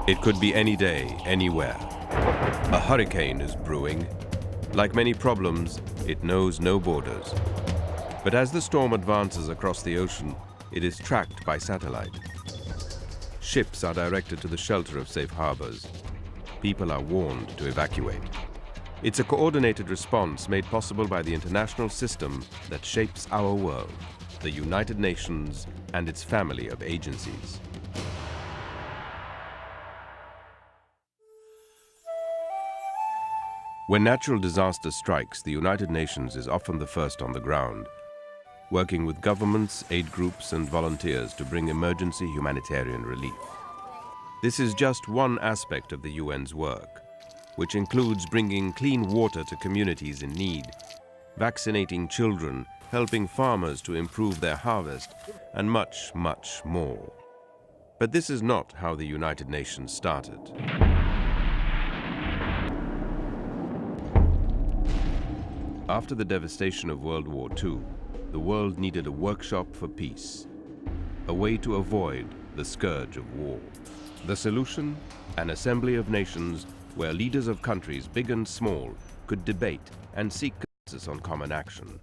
It could be any day, anywhere. A hurricane is brewing. Like many problems, it knows no borders. But as the storm advances across the ocean, it is tracked by satellite. Ships are directed to the shelter of safe harbors. People are warned to evacuate. It's a coordinated response made possible by the international system that shapes our world, the United Nations and its family of agencies. When natural disaster strikes, the United Nations is often the first on the ground, working with governments, aid groups and volunteers to bring emergency humanitarian relief. This is just one aspect of the UN's work, which includes bringing clean water to communities in need, vaccinating children, helping farmers to improve their harvest, and much, much more. But this is not how the United Nations started. After the devastation of World War II, the world needed a workshop for peace, a way to avoid the scourge of war. The solution? An assembly of nations where leaders of countries, big and small, could debate and seek consensus on common action.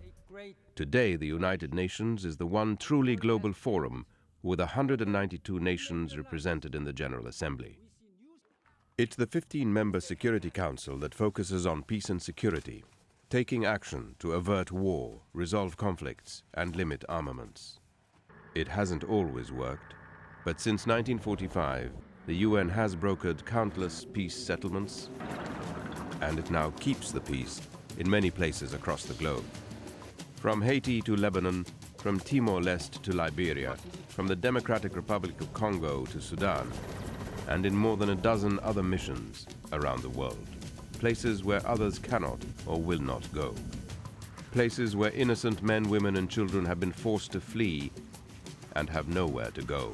Today, the United Nations is the one truly global forum with 192 nations represented in the General Assembly. It's the 15-member Security Council that focuses on peace and security, taking action to avert war, resolve conflicts, and limit armaments. It hasn't always worked, but since 1945, the UN has brokered countless peace settlements, and it now keeps the peace in many places across the globe. From Haiti to Lebanon, from Timor-Leste to Liberia, from the Democratic Republic of Congo to Sudan, and in more than a dozen other missions around the world. Places where others cannot or will not go. Places where innocent men, women and children have been forced to flee and have nowhere to go.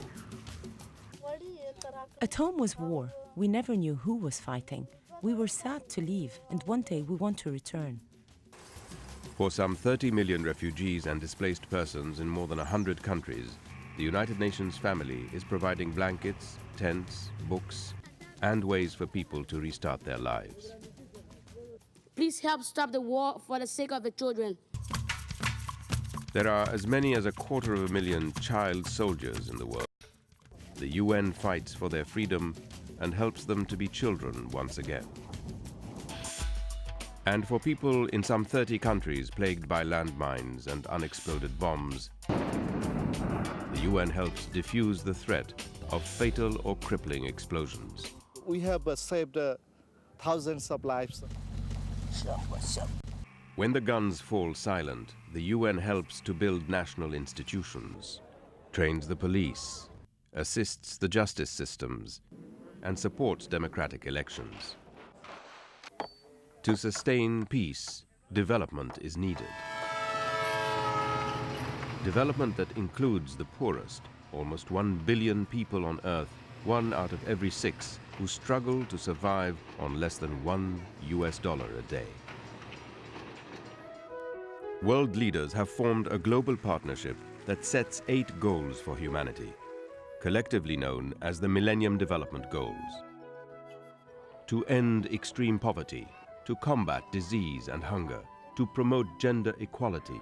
At home was war. We never knew who was fighting. We were sad to leave, and one day we want to return. For some 30 million refugees and displaced persons in more than 100 countries, the United Nations family is providing blankets, tents, books, and ways for people to restart their lives. Please help stop the war for the sake of the children. There are as many as 250,000 child soldiers in the world. The UN fights for their freedom and helps them to be children once again. And for people in some 30 countries plagued by landmines and unexploded bombs, the UN helps defuse the threat of fatal or crippling explosions. We have saved thousands of lives. When the guns fall silent, the UN helps to build national institutions, trains the police, assists the justice systems, and supports democratic elections. To sustain peace, development is needed. Development that includes the poorest, almost 1 billion people on Earth, 1 out of every 6 who struggle to survive on less than $1 a day. World leaders have formed a global partnership that sets 8 goals for humanity, collectively known as the Millennium Development Goals. To end extreme poverty, to combat disease and hunger, to promote gender equality,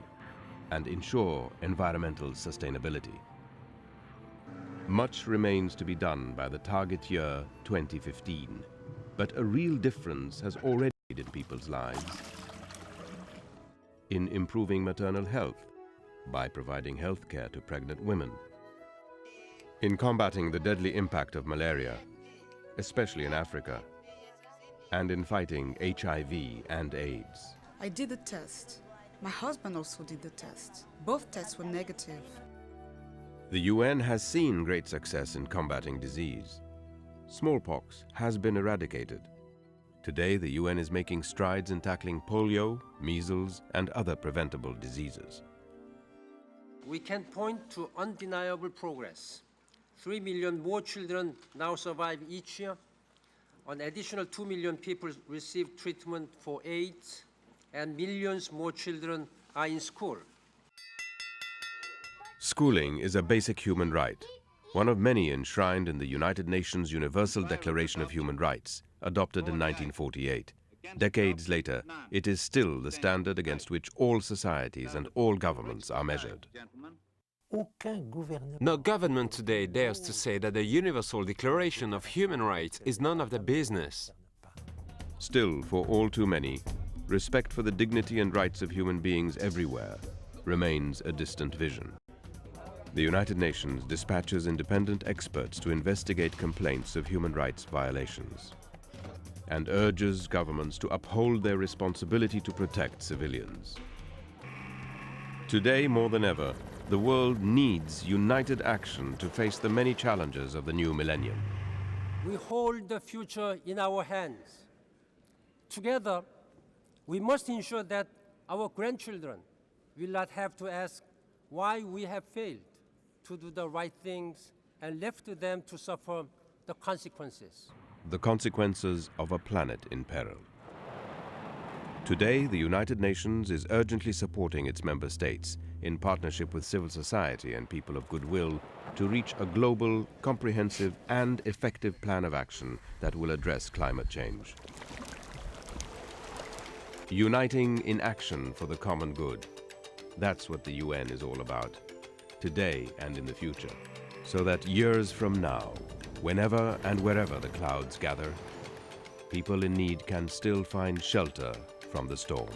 and ensure environmental sustainability. Much remains to be done by the target year 2015, but a real difference has already made in people's lives. In improving maternal health, by providing health care to pregnant women. In combating the deadly impact of malaria, especially in Africa, and in fighting HIV and AIDS. I did the test. My husband also did the test. Both tests were negative. The UN has seen great success in combating disease. Smallpox has been eradicated. Today, the UN is making strides in tackling polio, measles, and other preventable diseases. We can point to undeniable progress. 3 million more children now survive each year. An additional 2 million people receive treatment for AIDS, and millions more children are in school. Schooling is a basic human right, one of many enshrined in the United Nations Universal Declaration of Human Rights, adopted in 1948. Decades later, it is still the standard against which all societies and all governments are measured. No government today dares to say that the Universal Declaration of Human Rights is none of their business. Still, for all too many, respect for the dignity and rights of human beings everywhere remains a distant vision. The United Nations dispatches independent experts to investigate complaints of human rights violations and urges governments to uphold their responsibility to protect civilians. Today, more than ever, the world needs united action to face the many challenges of the new millennium. We hold the future in our hands. Together, we must ensure that our grandchildren will not have to ask why we have failed to do the right things and left to them to suffer the consequences. The consequences of a planet in peril. Today, the United Nations is urgently supporting its member states in partnership with civil society and people of goodwill to reach a global, comprehensive and effective plan of action that will address climate change. Uniting in action for the common good. That's what the UN is all about, today and in the future, so that years from now, whenever and wherever the clouds gather, people in need can still find shelter from the storm.